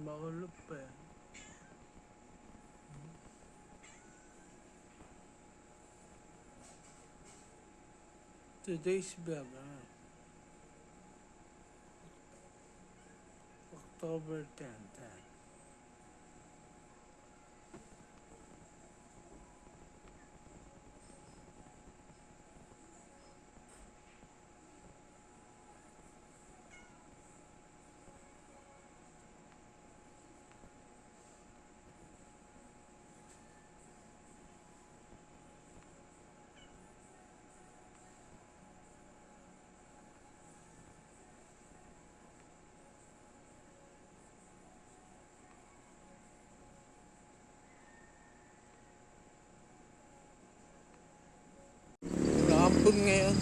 Makulop pa yan. Today's vlog, October 10th. Hapon ngayon.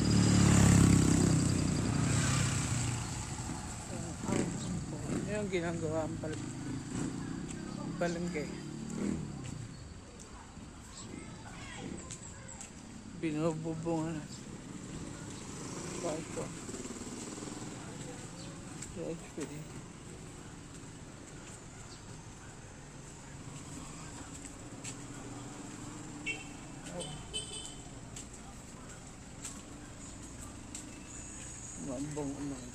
Yung ginagawa ang palengke. Binububungan na. Ito. XPD. Mambong umay.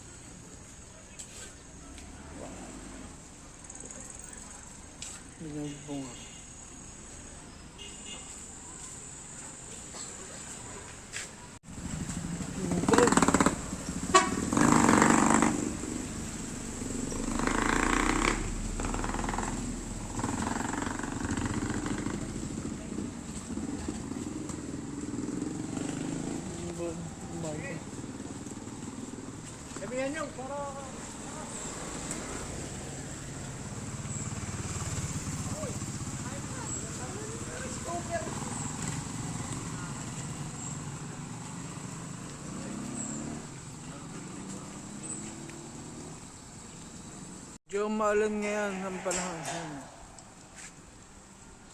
Binubunga. Sabihan nyo, para... Medyo maulan ngayon ang panahon.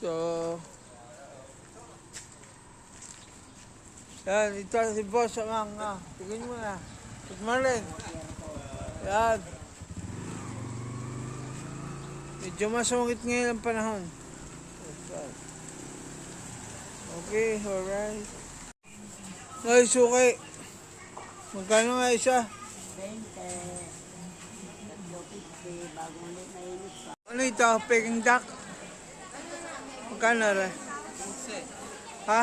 So, yan, ito si Boss ang tingin mo na. Good morning. Yan. Medyo masungit ngayon ang panahon. Okay, alright. Ay, suki. Magkano nga isa? 20. Bagong ulit na inis pa. Ano ito? Peking duck? Magkano rin? Ha?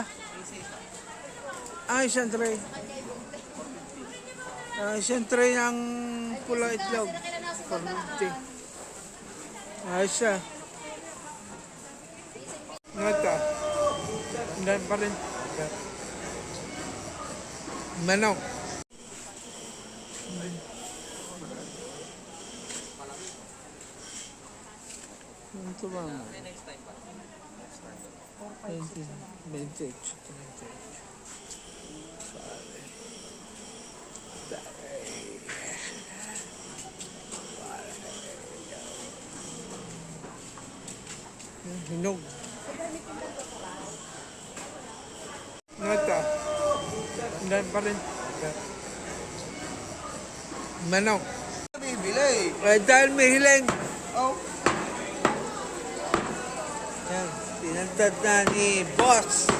Isang tray. Isang tray ng pula itlog. 450. Ayos siya. Nata. Hindi pa rin. Manok. Ito ba? Next time pa. 28. Hinog. Nata. Hindi pa rin. Manok. Bibili. Dahil may hiling. Oh. Yan. Pinagtad na ni Boss.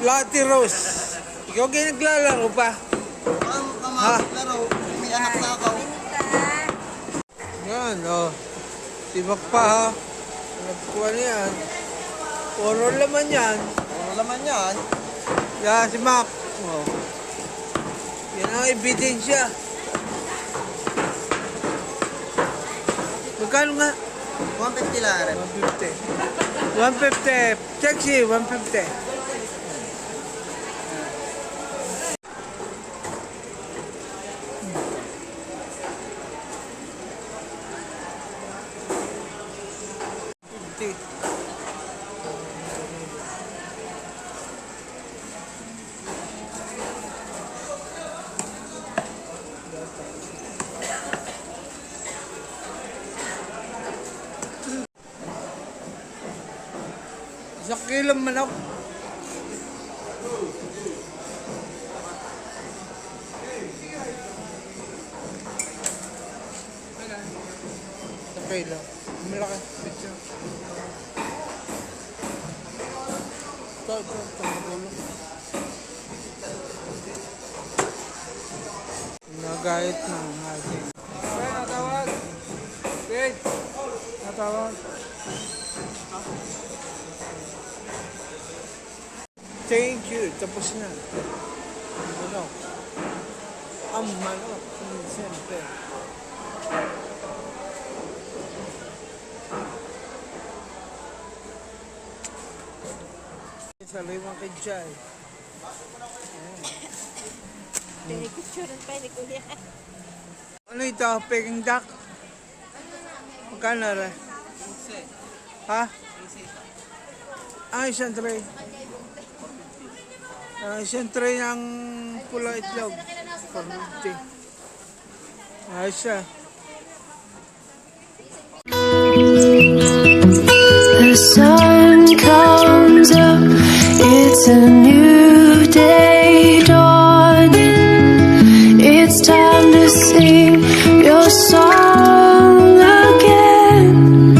Lottie Rose. Ikaw kayo naglalaro pa? Laro. May anak na ako. Yan, Tibak pa, ha? Nagkuha na yan. Puro laman yan. Puro laman yan. Yan, si Mac. Yan ang ebidensya. Magkano nga? 150 lang rin. 150. 150. Sexy, 150. Sa kilong manok. Okay lang. Malaki. Picture. Ito. Tumutulong. Nagayat na ang ating. Okay, natawag. Wait. Natawag. Thank you. Tapos na. Ano? Ang manok. Siyempre. Sa limang kidjay. Pinicturean pa ni Kuya. Ano ito? Peking duck? Magkano rin? Ha? Isang tray. Isang tray ng pula itlog. 450. Ayos siya. The sun comes up, it's a new day dawning. It's time to sing your song again.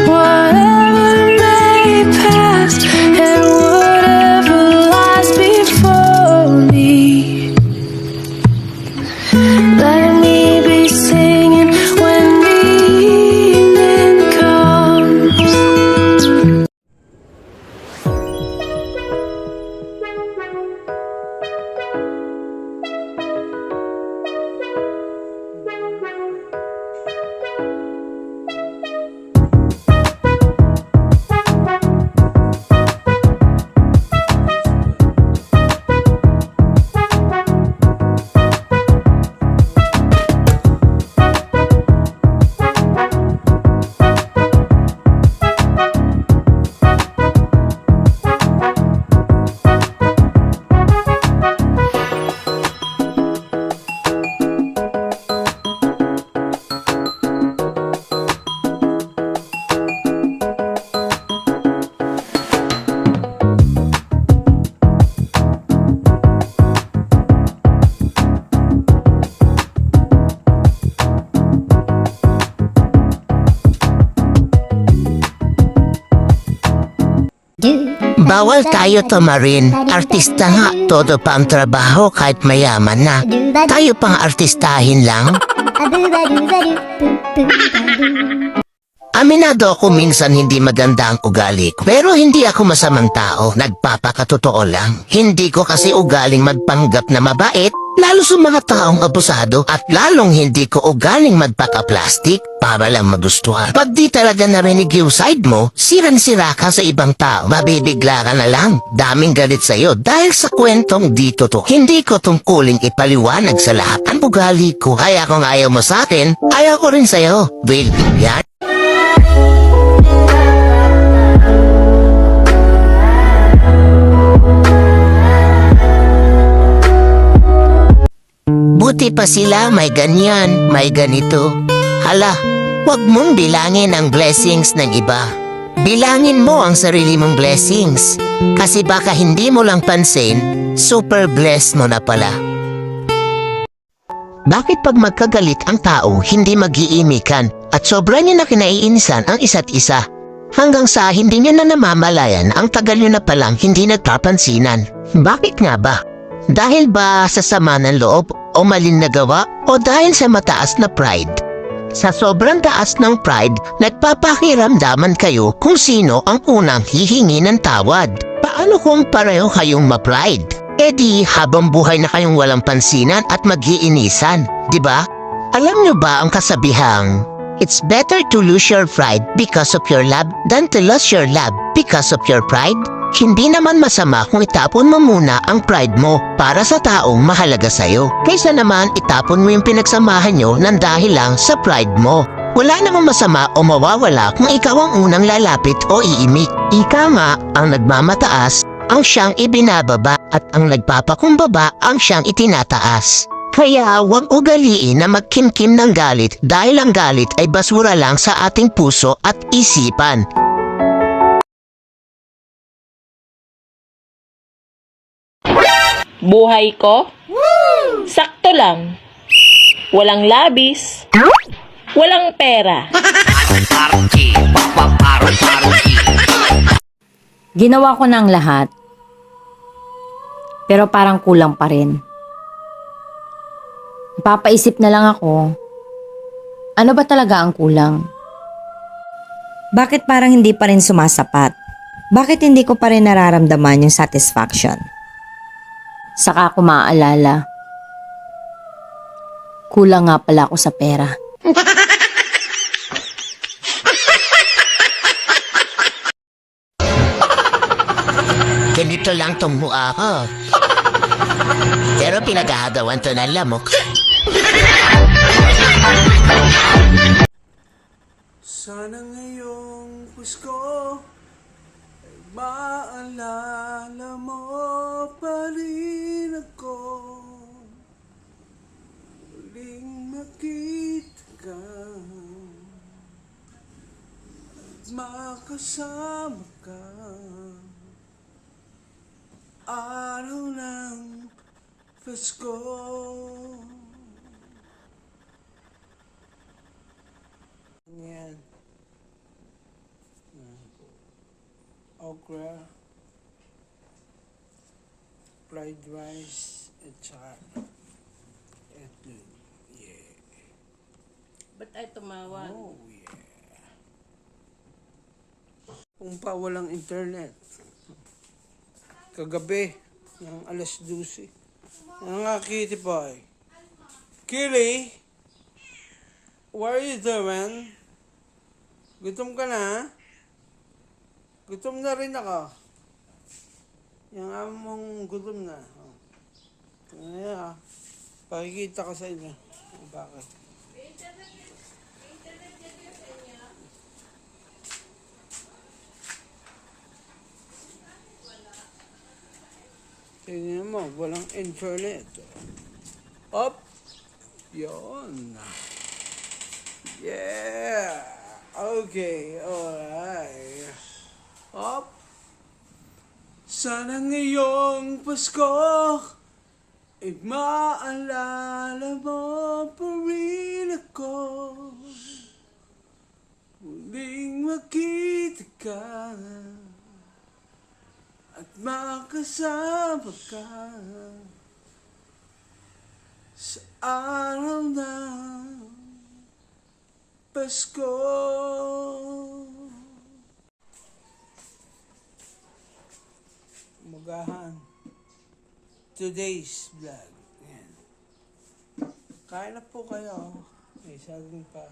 Whatever may pass and whatever lies before me, let me be singing when the evening comes. Bawal tayo tumarin. Artista nga, todo pa ang trabaho kahit mayaman na. Tayo pang artistahin lang. Aminado ako minsan hindi maganda ang ugali ko. Pero hindi ako masamang tao. Nagpapakatotoo lang. Hindi ko kasi ugaling magpanggap na mabait. Lalo sa mga taong abusado at lalong hindi ko ugaling magpaka-plastic para lang magustuhan. Pag di talaga narinig yung side mo, siran-sira ka sa ibang tao. Mabibigla ka na lang. Daming galit sa'yo dahil sa kwentong di totoo. Hindi ko tungkuling ipaliwanag sa lahat ang ugali ko. Kaya kung ayaw mo sa akin, ayaw ko rin sa'yo. Will, yan. Buti pa sila may ganyan, may ganito. Hala, wag mong bilangin ang blessings ng iba. Bilangin mo ang sarili mong blessings. Kasi baka hindi mo lang pansin, super blessed mo na pala. Bakit pag magkagalit ang tao, hindi mag-iimikan at sobra niya na kinaiinisan ang isa't isa? Hanggang sa hindi niya na namamalayan ang tagal niyo na palang hindi nagpapansinan. Bakit nga ba? Dahil ba sa sama ng loob o malin na gawa o dahil sa mataas na pride? Sa sobrang taas ng pride, nagpapakiramdaman kayo kung sino ang unang hihingi ng tawad. Paano kung pareho kayong ma-pride? E di habang buhay na kayong walang pansinan at mag-iinisan, di ba? Alam niyo ba ang kasabihang, it's better to lose your pride because of your love than to lose your love because of your pride? Hindi naman masama kung itapon mo muna ang pride mo para sa taong mahalaga sa'yo. Kaysa naman itapon mo yung pinagsamahan nyo ng dahil lang sa pride mo. Wala namang masama o mawawala kung ikaw ang unang lalapit o iimik. Ika nga, ang nagmamataas ang siyang ibinababa at ang nagpapakumbaba ang siyang itinataas. Kaya huwag ugaliin na magkimkim ng galit dahil ang galit ay basura lang sa ating puso at isipan. Buhay ko? Sakto lang. Walang labis. Walang pera. Ginawa ko na ang lahat. Pero parang kulang pa rin. Napapaisip na lang ako, ano ba talaga ang kulang? Bakit parang hindi pa rin sumasapat? Bakit hindi ko pa rin nararamdaman yung satisfaction? Saka ako maaalala, kulang nga pala ako sa pera. Ganito lang tong mukha ko. Pero pinag-aagawan to ng lamok. Sana ngayong Pasko ay maalala mo pa rin ako. Huling makita ka at makasama ka. Araw ng Pasko. Yan. Okra, fried rice, at saka ito. Yeah. Ba't ay tumawag? Oh, yeah. Kung pa walang internet. Kagabi, ng alas 12. Ang kitty pie. Kitty, what are you doing? Gutom ka na? Gutom na rin ako. Yung amo mong gutom na. Oh. Ayan, pakikita ko sa inyo. Bakit? Tingnan mo, walang internet. Up! Yun. Yeah! Okay, alright. Up! Sana ngayong Pasko ay maalala mo pa rin ako. Muling makita ka at makasama ka sa araw ng Pasko. Magahan. Today's vlog. Yan. Kain na po kayo. May saging pa.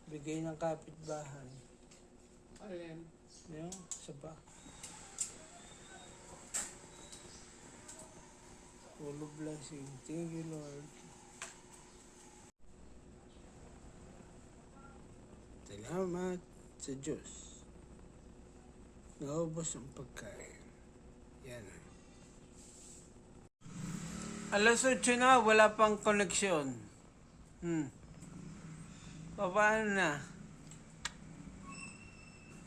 Bigay ng kapitbahay. Alin? Yan, saba. Full of blessing. Thank you, Lord. Salamat sa Diyos. Naubos ang pagkain. Yan. Alas 8 na, wala pang koneksyon. Paano na?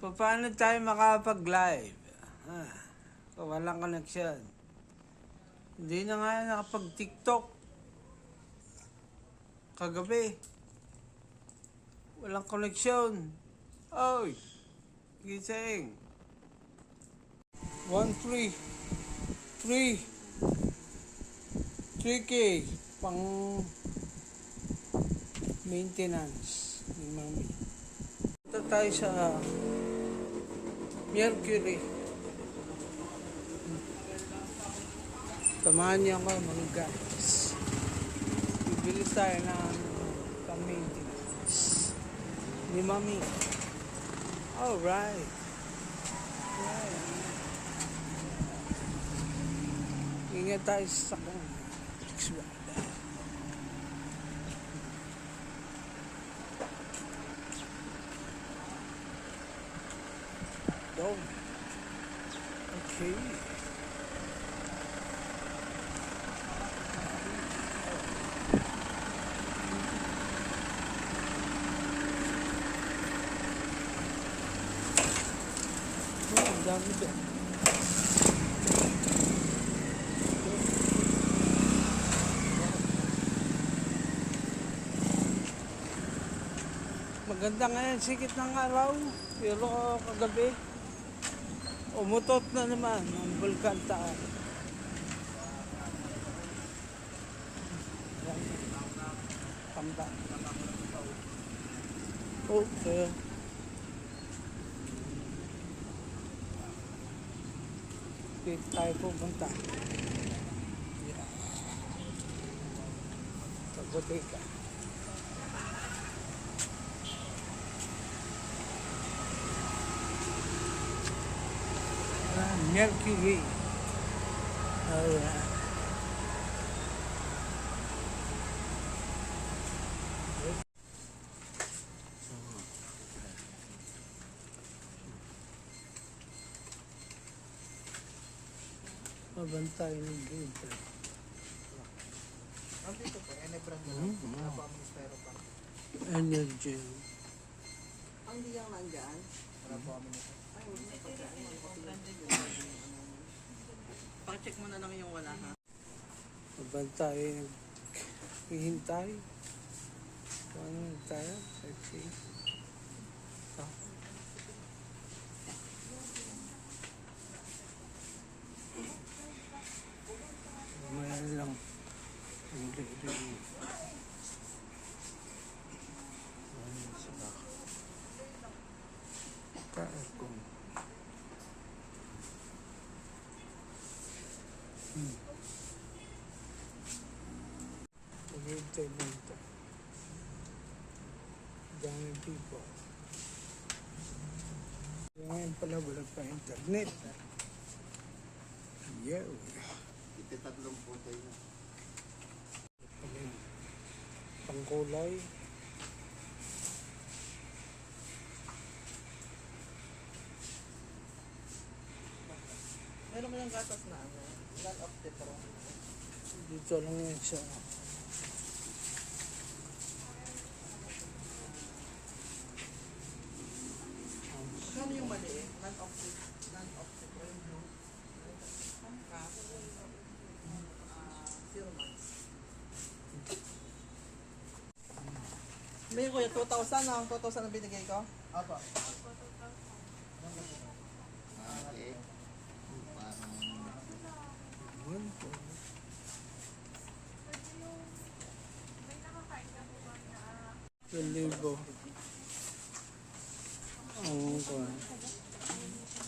Paano tayo makapag-live? Kung walang koneksyon. Hindi na nga nakapag-TikTok. Kagabi. Walang koneksyon. Oy! Gising. 3K pang maintenance ni Mami. Punta tayo sa Mercury. Tamahan niyo ako mga guys. Bibili tayo ng pang maintenance ni Mami. Alright. Ingat tayo sa sakang. Go. Okay. Oh, ang dami doon. Maganda ngayon, sikit ng araw. Pero kagabi, umutot na naman ang Bulkan Taal. Pamba. Okay. Dito tayo pupunta. Yeah. Sa botika. Mercury. Alright. Mabantay ng dito. Nandito po, Enebran na Mhm. lang. Wala po ang ministero pa. Energy. Ang diyang nandyan? Wala po kami nito. Pacheck mo na lang yung wala ha. Mabantay. Hihintay. Ano tayo? Sexy. Ah. Mayroon lang. Hindi. Ano sila? Kaakong. Maghihintay lang ito. Daming people. Ngayon pala wala pa internet. Yeah. Ititatlong po tayo. Pangkulay. Meron mo yung gatas na ano? None of the pro. Dito lang yan siya. Kano yung mali eh? None of the pro yung blue. Half. 0 months. May kuya, 2,000 ang 2,000 ang binigay ko? Opo. Okay. One, two. Libo. Ang kuha.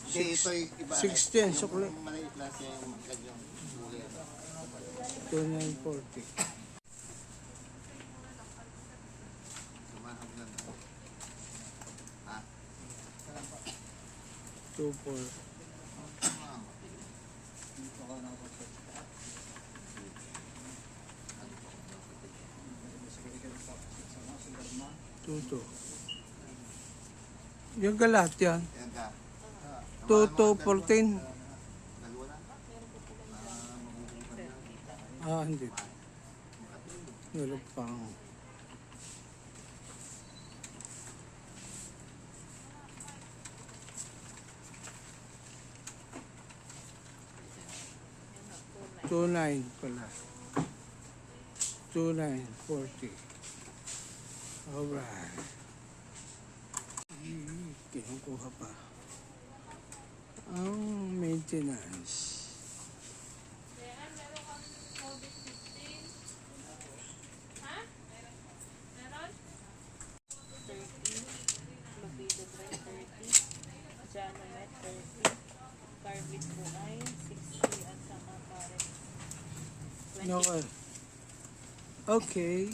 Hindi, ito yung iba. 16, sukli. Yung maliit lang siya yung kanyang huli. 2940. Sumahag na na. Ha? 24. Tuto. Yung galat yan. Yan ka. 2214. Dalawa na. Hindi. Meron pang. $29 pala. 2940. Alright. Kinukuha pa. Ang maintenance. Lupido Dry 30, Janomet 30, Carbit po ay 60 at saka Paret 20. Okay. Okay.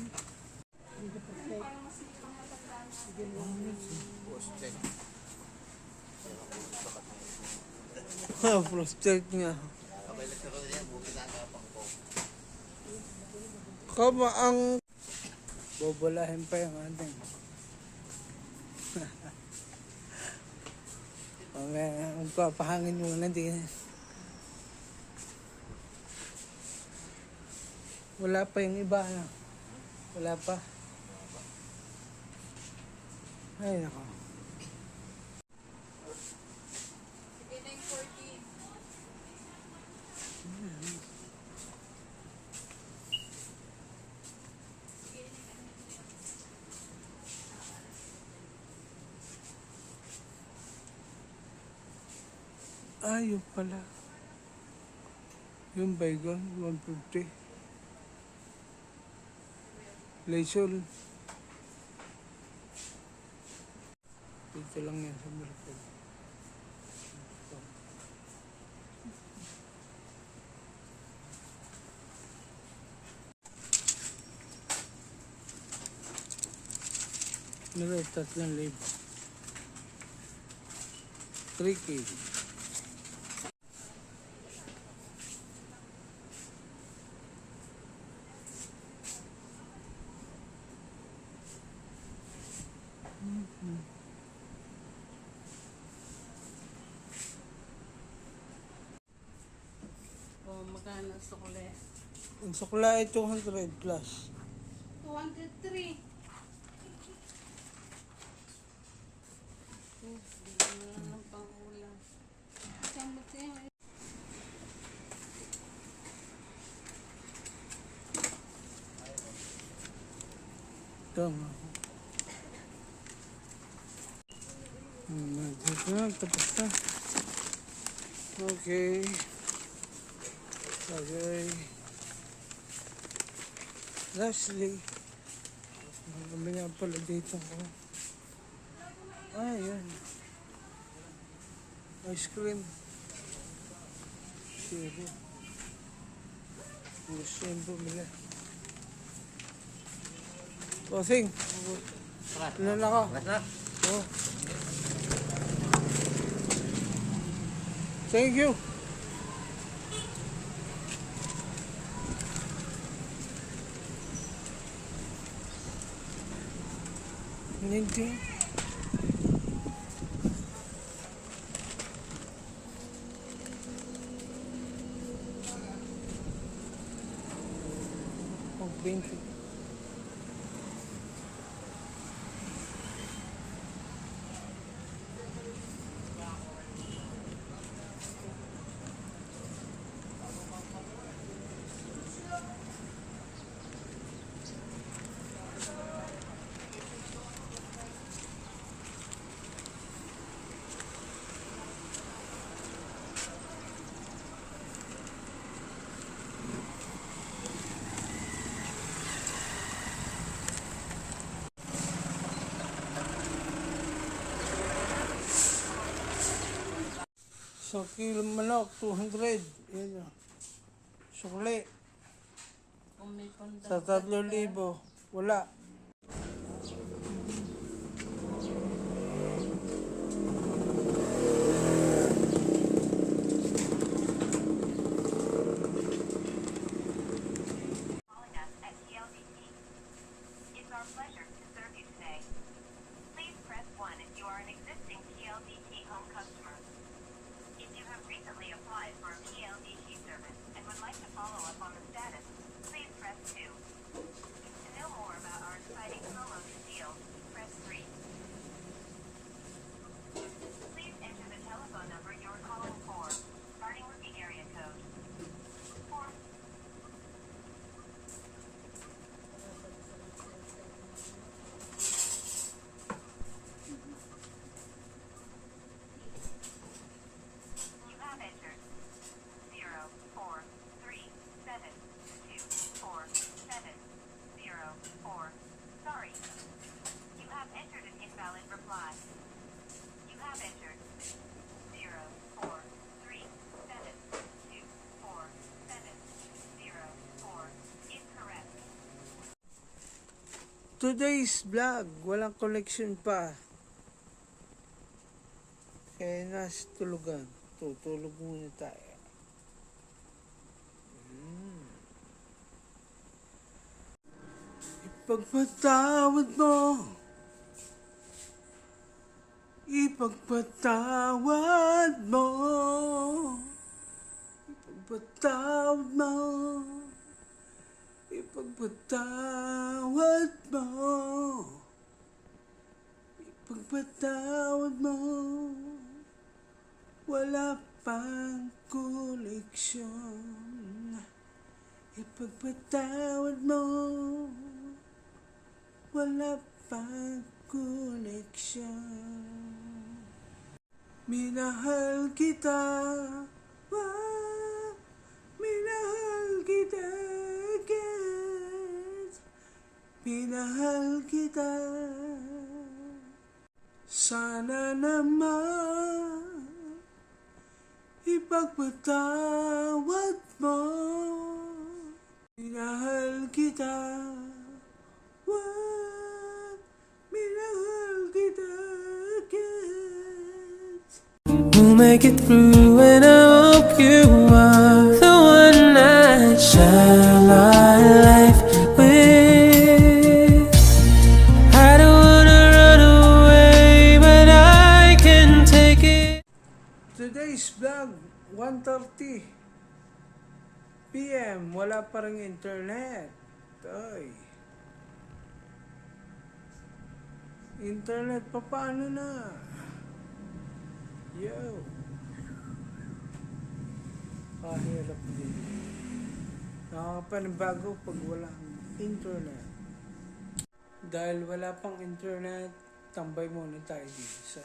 Prostate nga. Okay, let's go yan. Bukit ang kapang ko. Kama ang bobolahin pa yung ating. Magpapahangin muna din. Wala pa yung iba. Ano? Wala pa. Ay, nako. Yun pala. Yung baygon, 150. Laysol. Dito lang yan sa Mercado. Meron 3,000. 3 kg. Magkano sa kule? Ang sukla ay 200 plus. 203. Bigyan mo lang ng pang-ulam. Saan ba siya? Tama. Dito na, tapos na. Okay. Okay. Lastly, kami nga pala dito ko. Yan. Ice cream. Sige. Gusto yung bumili. Bossing. Ilan na ka? Oh. Thank you. Hindi. Oh, 20. So, kilo manok, 200. Yan yun. Sukli. Kung may panda. Sa 3,000. Wala. Calling us at TLDT. It's our pleasure to serve you today. Please press 1 if you are an existing TLDT home customer. If you have recently applied for a PLDT service and would like to follow up on the status, please press 2. To know more about our exciting promo deals, press 3. Please enter the telephone number you're calling for, starting with the area code. 4. You have entered 043724704. Sorry. You have entered an invalid reply. You have entered 043724704. Incorrect. Today's vlog, walang collection pa. Kaya nasa tulugan. Tutulog muna tayo. Ipagpatawad mo. Ipagpatawad mo. Ipagpatawad mo. Ipagpatawad mo. Ipagpatawad mo. Wala pang koleksyon. Ipagpatawad mo. Wala pang koleksyon. Minahal kita. Minahal kita. Kiss. Minahal kita. Sana naman ipagpatawad mo. Minahal kita. Minahal kita. Kiss. We'll make it through, and I hope you are the one I share my life with. I don't wanna run away, but I can take it. Today's vlog, 1:30 PM. Wala pa rin internet. Ay. Internet pa paano na? Yo. Kahirap din. Nakakapanibago pag walang internet. Dahil wala pang internet, tambay muna tayo dito sa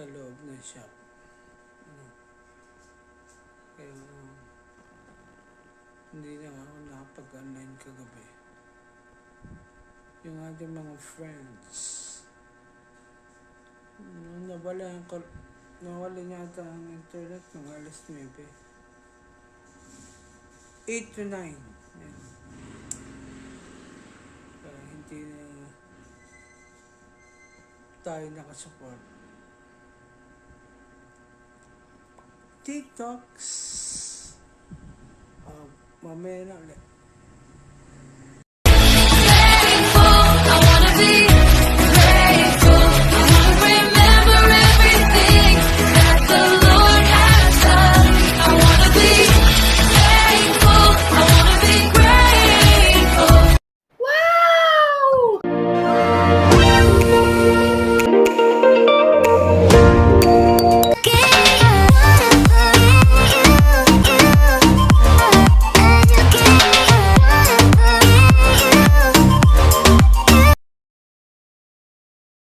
loob ng shop. Kaya hindi na ako nakapag-online kagabi. Yung ating mga friends, nawala niya ata ang internet ng alas 9. 8 to 9. Yan. Kaya hindi na tayo nakasupport. TikToks. Mamaya na ulit.